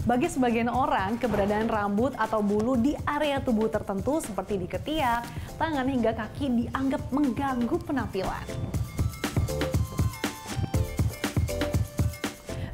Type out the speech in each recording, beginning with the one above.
Bagi sebagian orang, keberadaan rambut atau bulu di area tubuh tertentu seperti di ketiak, tangan hingga kaki dianggap mengganggu penampilan.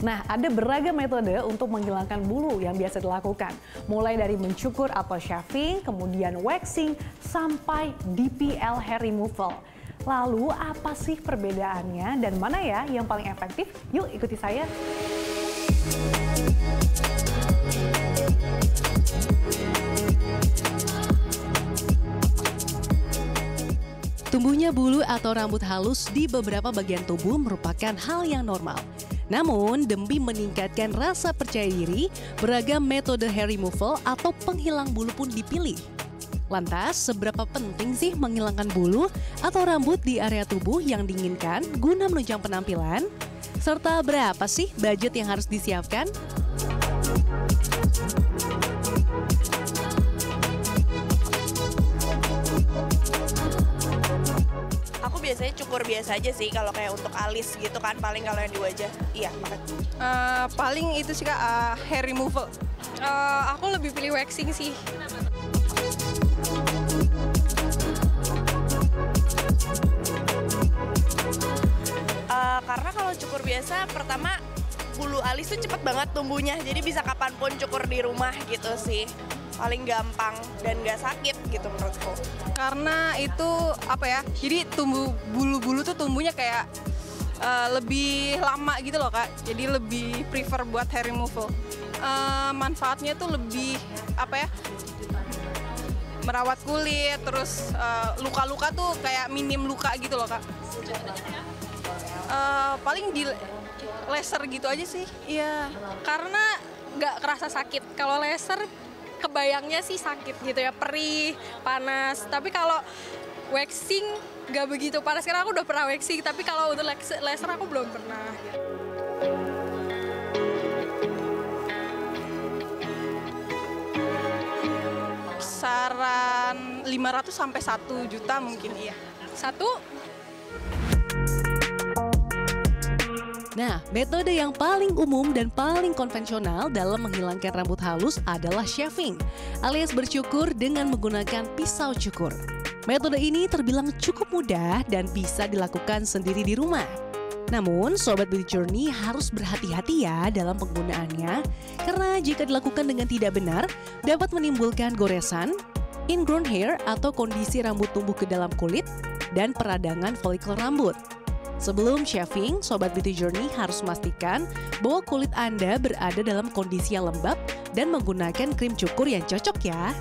Nah, ada beragam metode untuk menghilangkan bulu yang biasa dilakukan. Mulai dari mencukur atau shaving, kemudian waxing, sampai DPL hair removal. Lalu apa sih perbedaannya dan mana ya yang paling efektif? Yuk ikuti saya. Tumbuhnya bulu atau rambut halus di beberapa bagian tubuh merupakan hal yang normal. Namun, demi meningkatkan rasa percaya diri, beragam metode hair removal atau penghilang bulu pun dipilih. Lantas, seberapa penting sih menghilangkan bulu atau rambut di area tubuh yang diinginkan guna menunjang penampilan? Serta berapa sih budget yang harus disiapkan? Aku biasanya cukur biasa aja sih kalau kayak untuk alis gitu kan, paling kalau yang di wajah. Iya, makanya. Paling itu sih Kak, hair removal. Aku lebih pilih waxing sih. Karena kalau cukur biasa, pertama bulu alis tuh cepet banget tumbuhnya, jadi bisa kapanpun cukur di rumah gitu sih. Paling gampang dan gak sakit gitu menurutku. Karena itu apa ya, jadi bulu-bulu tuh tumbuhnya kayak lebih lama gitu loh Kak. Jadi lebih prefer buat hair removal. Manfaatnya tuh lebih apa ya, merawat kulit, terus luka-luka tuh kayak minim luka gitu loh Kak. Paling di laser gitu aja sih. Iya, karena nggak kerasa sakit. Kalau laser kebayangnya sih sakit gitu ya, perih, panas. Tapi kalau waxing nggak begitu panas, karena aku udah pernah waxing. Tapi kalau untuk laser aku belum pernah. Saran 500 sampai 1 juta mungkin iya. Satu. Nah, metode yang paling umum dan paling konvensional dalam menghilangkan rambut halus adalah shaving, alias bercukur dengan menggunakan pisau cukur. Metode ini terbilang cukup mudah dan bisa dilakukan sendiri di rumah. Namun, Sobat Beauty Journey harus berhati-hati ya dalam penggunaannya, karena jika dilakukan dengan tidak benar, dapat menimbulkan goresan, ingrown hair atau kondisi rambut tumbuh ke dalam kulit, dan peradangan folikel rambut. Sebelum shaving, Sobat Beauty Journey harus memastikan bahwa kulit Anda berada dalam kondisi yang lembab dan menggunakan krim cukur yang cocok ya.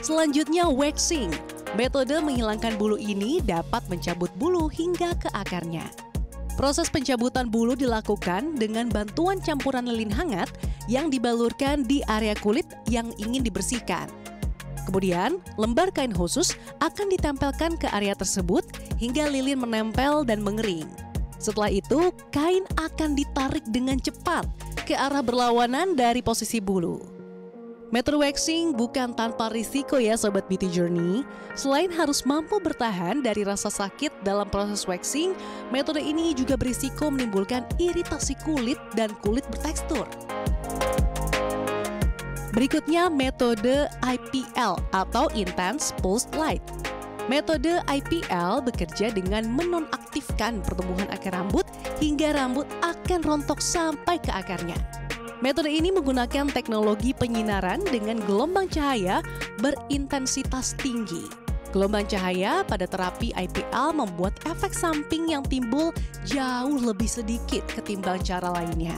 Selanjutnya waxing. Metode menghilangkan bulu ini dapat mencabut bulu hingga ke akarnya. Proses pencabutan bulu dilakukan dengan bantuan campuran lilin hangat yang dibalurkan di area kulit yang ingin dibersihkan. Kemudian, lembar kain khusus akan ditempelkan ke area tersebut hingga lilin menempel dan mengering. Setelah itu, kain akan ditarik dengan cepat ke arah berlawanan dari posisi bulu. Metode waxing bukan tanpa risiko ya Sobat Beauty Journey. Selain harus mampu bertahan dari rasa sakit dalam proses waxing, metode ini juga berisiko menimbulkan iritasi kulit dan kulit bertekstur. Berikutnya metode IPL atau Intense Pulsed Light. Metode IPL bekerja dengan menonaktifkan pertumbuhan akar rambut hingga rambut akan rontok sampai ke akarnya. Metode ini menggunakan teknologi penyinaran dengan gelombang cahaya berintensitas tinggi. Gelombang cahaya pada terapi IPL membuat efek samping yang timbul jauh lebih sedikit ketimbang cara lainnya.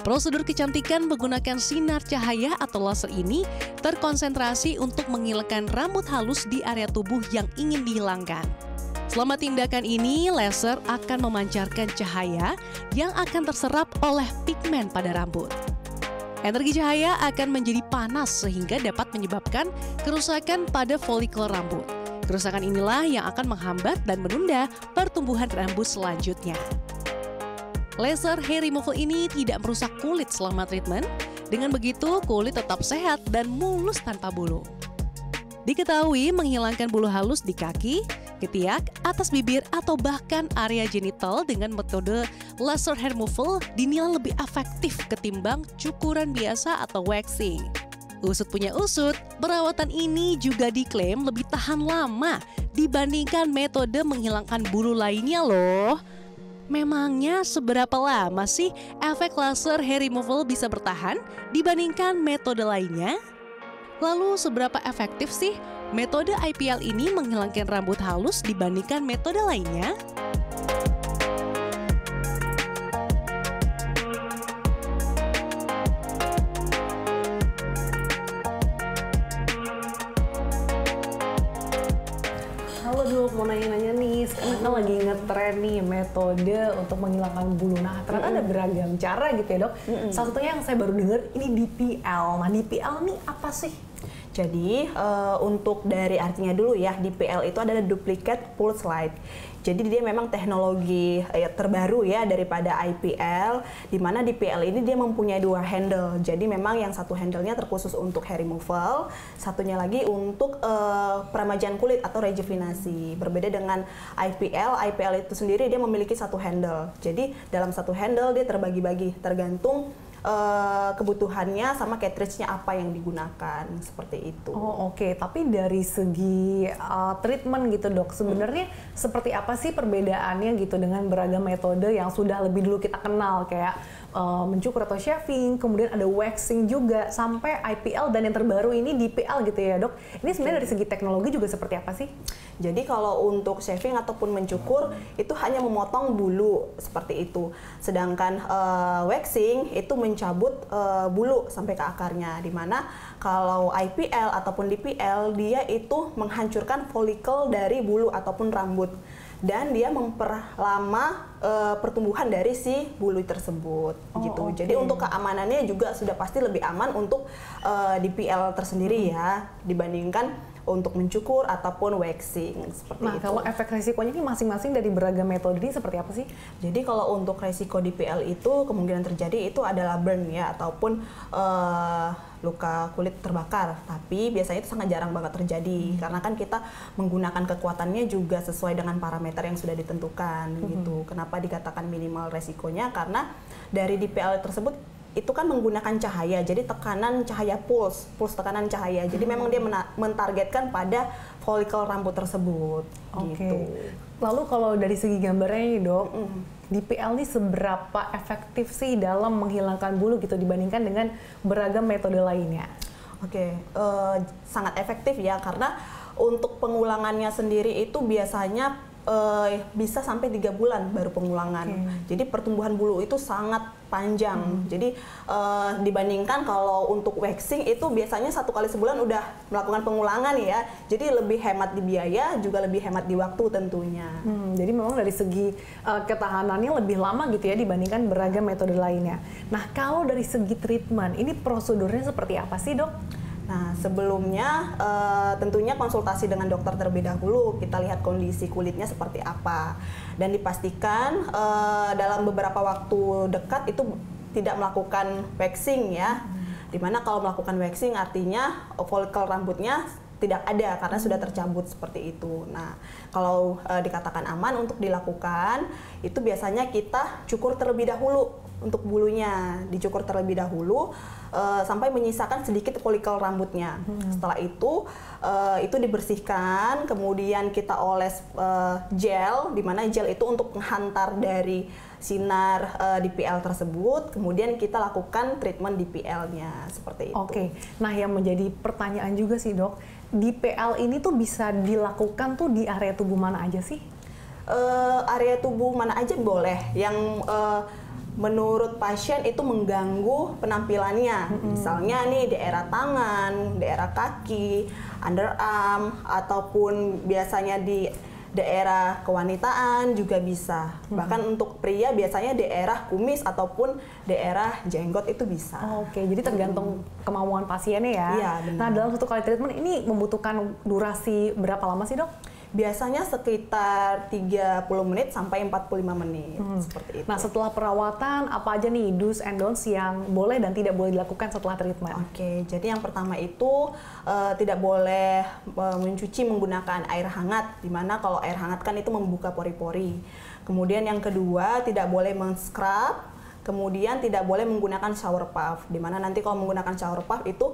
Prosedur kecantikan menggunakan sinar cahaya atau laser ini terkonsentrasi untuk menghilangkan rambut halus di area tubuh yang ingin dihilangkan. Selama tindakan ini, laser akan memancarkan cahaya yang akan terserap oleh pigmen pada rambut. Energi cahaya akan menjadi panas sehingga dapat menyebabkan kerusakan pada folikel rambut. Kerusakan inilah yang akan menghambat dan menunda pertumbuhan rambut selanjutnya. Laser hair removal ini tidak merusak kulit selama treatment. Dengan begitu, kulit tetap sehat dan mulus tanpa bulu. Diketahui menghilangkan bulu halus di kaki, ketiak, atas bibir, atau bahkan area genital dengan metode laser hair removal dinilai lebih efektif ketimbang cukuran biasa atau waxing. Usut punya usut, perawatan ini juga diklaim lebih tahan lama dibandingkan metode menghilangkan bulu lainnya loh. Memangnya seberapa lama sih efek laser hair removal bisa bertahan dibandingkan metode lainnya? Lalu seberapa efektif sih metode IPL ini menghilangkan rambut halus dibandingkan metode lainnya? Halo Dok, mau nanya-nanya nih, sekarang kan lagi ngetren nih metode untuk menghilangkan bulu. Nah, ternyata ada beragam cara gitu ya Dok. Salah satunya yang saya baru dengar ini DPL. Nah, DPL nih apa sih? Jadi untuk dari artinya dulu ya, DPL itu adalah Duplicate Pulse Light. Jadi dia memang teknologi terbaru ya daripada IPL, di mana DPL ini dia mempunyai 2 handle. Jadi memang yang satu handle-nya terkhusus untuk hair removal, satunya lagi untuk peremajaan kulit atau rejuvenasi. Berbeda dengan IPL itu sendiri dia memiliki satu handle. Jadi dalam satu handle dia terbagi-bagi tergantung kebutuhannya sama cartridge-nya apa yang digunakan, seperti itu. Oh oke. Tapi dari segi treatment gitu Dok, sebenarnya seperti apa sih perbedaannya gitu dengan beragam metode yang sudah lebih dulu kita kenal kayak mencukur atau shaving, kemudian ada waxing juga, sampai IPL dan yang terbaru ini DPL gitu ya Dok. Ini sebenarnya dari segi teknologi juga seperti apa sih? Jadi kalau untuk shaving ataupun mencukur itu hanya memotong bulu seperti itu. Sedangkan waxing itu mencabut bulu sampai ke akarnya. Dimana kalau IPL ataupun DPL dia itu menghancurkan folikel dari bulu ataupun rambut. Dan dia memperlama pertumbuhan dari si bulu tersebut gitu. Okay. Jadi untuk keamanannya juga sudah pasti lebih aman untuk DPL tersendiri ya dibandingkan untuk mencukur ataupun waxing seperti Nah, itu. kalau efek resikonya ini masing-masing dari beragam metode ini seperti apa sih? Jadi kalau untuk resiko DPL itu kemungkinan terjadi itu adalah burn ya ataupun luka kulit terbakar. Tapi biasanya itu sangat jarang banget terjadi karena kan kita menggunakan kekuatannya juga sesuai dengan parameter yang sudah ditentukan gitu. Kenapa dikatakan minimal resikonya? Karena dari DPL tersebut itu kan menggunakan cahaya, jadi tekanan cahaya pulse tekanan cahaya. Jadi memang dia mentargetkan pada folikel rambut tersebut. Gitu. Lalu kalau dari segi gambarnya nih Dok, DPL ini seberapa efektif sih dalam menghilangkan bulu gitu dibandingkan dengan beragam metode lainnya? Sangat efektif ya, karena untuk pengulangannya sendiri itu biasanya bisa sampai 3 bulan baru pengulangan. Jadi pertumbuhan bulu itu sangat panjang. Jadi dibandingkan kalau untuk waxing itu biasanya 1 kali sebulan udah melakukan pengulangan ya. Jadi lebih hemat di biaya, juga lebih hemat di waktu tentunya. Jadi memang dari segi ketahanannya lebih lama gitu ya dibandingkan beragam metode lainnya. Nah, kalau dari segi treatment, ini prosedurnya seperti apa sih Dok? Nah, sebelumnya tentunya konsultasi dengan dokter terlebih dahulu. Kita lihat kondisi kulitnya seperti apa. Dan dipastikan dalam beberapa waktu dekat itu tidak melakukan waxing ya. Dimana kalau melakukan waxing artinya folikel rambutnya tidak ada karena sudah tercabut seperti itu. Nah, kalau dikatakan aman untuk dilakukan, itu biasanya kita cukur terlebih dahulu. Untuk bulunya dicukur terlebih dahulu sampai menyisakan sedikit folikel rambutnya. Setelah itu dibersihkan, kemudian kita oles gel, di mana gel itu untuk menghantar dari sinar DPL tersebut. Kemudian kita lakukan treatment DPL-nya seperti itu. Oke. Nah, yang menjadi pertanyaan juga sih Dok, DPL ini tuh bisa dilakukan tuh di area tubuh mana aja sih? Area tubuh mana aja boleh. Yang menurut pasien itu mengganggu penampilannya. Misalnya nih daerah tangan, daerah kaki, underarm, ataupun biasanya di daerah kewanitaan juga bisa. Bahkan untuk pria biasanya daerah kumis ataupun daerah jenggot itu bisa. Oke, jadi tergantung kemauan pasiennya ya. Iya, benar. Nah, dalam 1 kali treatment ini membutuhkan durasi berapa lama sih Dok? Biasanya sekitar 30 menit sampai 45 menit, seperti itu. Nah, setelah perawatan, apa aja nih do's and don'ts yang boleh dan tidak boleh dilakukan setelah treatment? Oke, jadi yang pertama itu tidak boleh mencuci menggunakan air hangat, dimana kalau air hangat kan itu membuka pori-pori. Kemudian yang kedua, tidak boleh men-scrub. Kemudian tidak boleh menggunakan shower puff, dimana nanti kalau menggunakan shower puff itu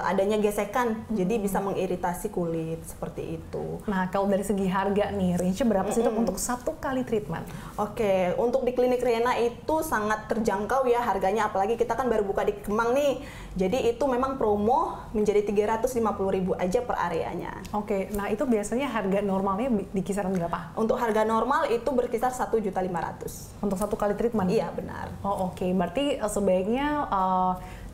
adanya gesekan, jadi bisa mengiritasi kulit, seperti itu. Nah, kalau dari segi harga nih, range-nya berapa sih dok untuk 1 kali treatment? Oke, untuk di klinik Riana itu sangat terjangkau ya harganya, apalagi kita kan baru buka di Kemang nih. Jadi itu memang promo menjadi 350.000 aja per areanya. Oke, nah itu biasanya harga normalnya di kisaran berapa? Untuk harga normal itu berkisar 1.500.000. Untuk 1 kali treatment? Iya, benar. Oh oke, berarti sebaiknya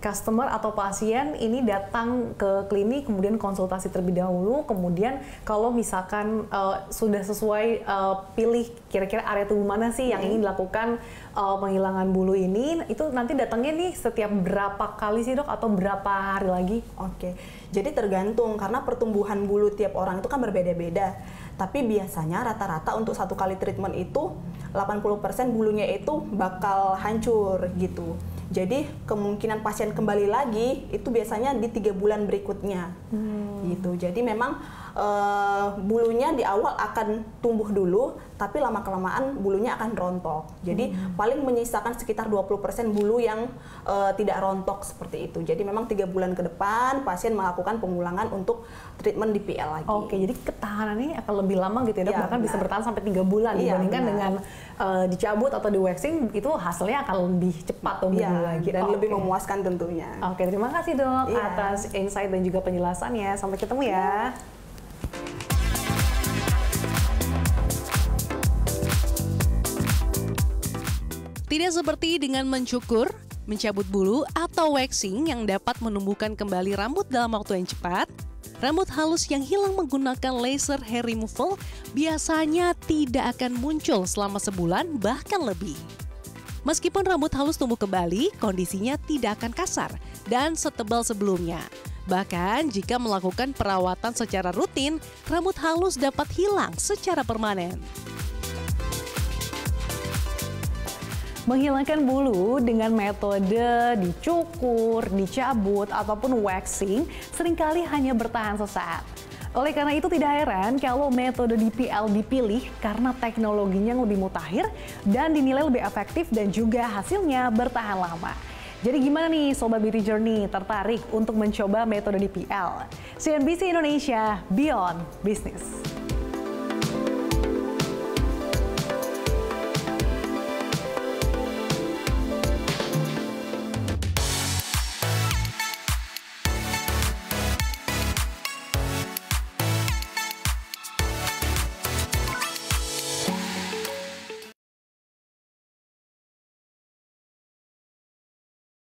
customer atau pasien ini datang ke klinik, kemudian konsultasi terlebih dahulu, kemudian kalau misalkan sudah sesuai pilih kira-kira area tubuh mana sih yang ingin dilakukan penghilangan bulu ini, itu nanti datangnya nih setiap berapa kali sih dok atau berapa hari lagi? Oke, jadi tergantung karena pertumbuhan bulu tiap orang itu kan berbeda-beda. Tapi biasanya rata-rata untuk 1 kali treatment itu 80% bulunya itu bakal hancur gitu. Jadi kemungkinan pasien kembali lagi itu biasanya di 3 bulan berikutnya gitu. Jadi memang bulunya di awal akan tumbuh dulu, tapi lama-kelamaan bulunya akan rontok. Jadi paling menyisakan sekitar 20% bulu yang tidak rontok seperti itu. Jadi memang 3 bulan ke depan pasien melakukan pengulangan untuk treatment DPL lagi. Oke, jadi ketahanannya akan lebih lama gitu ya dok, bahkan benar. bisa bertahan sampai 3 bulan dibandingkan dengan dicabut atau di waxing, itu hasilnya akan lebih cepat tumbuh bulu lagi. Dan lebih memuaskan tentunya. Oke, terima kasih dok atas insight dan juga penjelasannya. Sampai ketemu ya. Tidak seperti dengan mencukur, mencabut bulu, atau waxing yang dapat menumbuhkan kembali rambut dalam waktu yang cepat, rambut halus yang hilang menggunakan laser hair removal biasanya tidak akan muncul selama sebulan bahkan lebih. Meskipun rambut halus tumbuh kembali, kondisinya tidak akan kasar dan setebal sebelumnya. Bahkan jika melakukan perawatan secara rutin, rambut halus dapat hilang secara permanen. Menghilangkan bulu dengan metode dicukur, dicabut, ataupun waxing seringkali hanya bertahan sesaat. Oleh karena itu tidak heran kalau metode DPL dipilih karena teknologinya yang lebih mutakhir dan dinilai lebih efektif dan juga hasilnya bertahan lama. Jadi gimana nih Sobat Beauty Journey, tertarik untuk mencoba metode DPL? CNBC Indonesia, Beyond Business.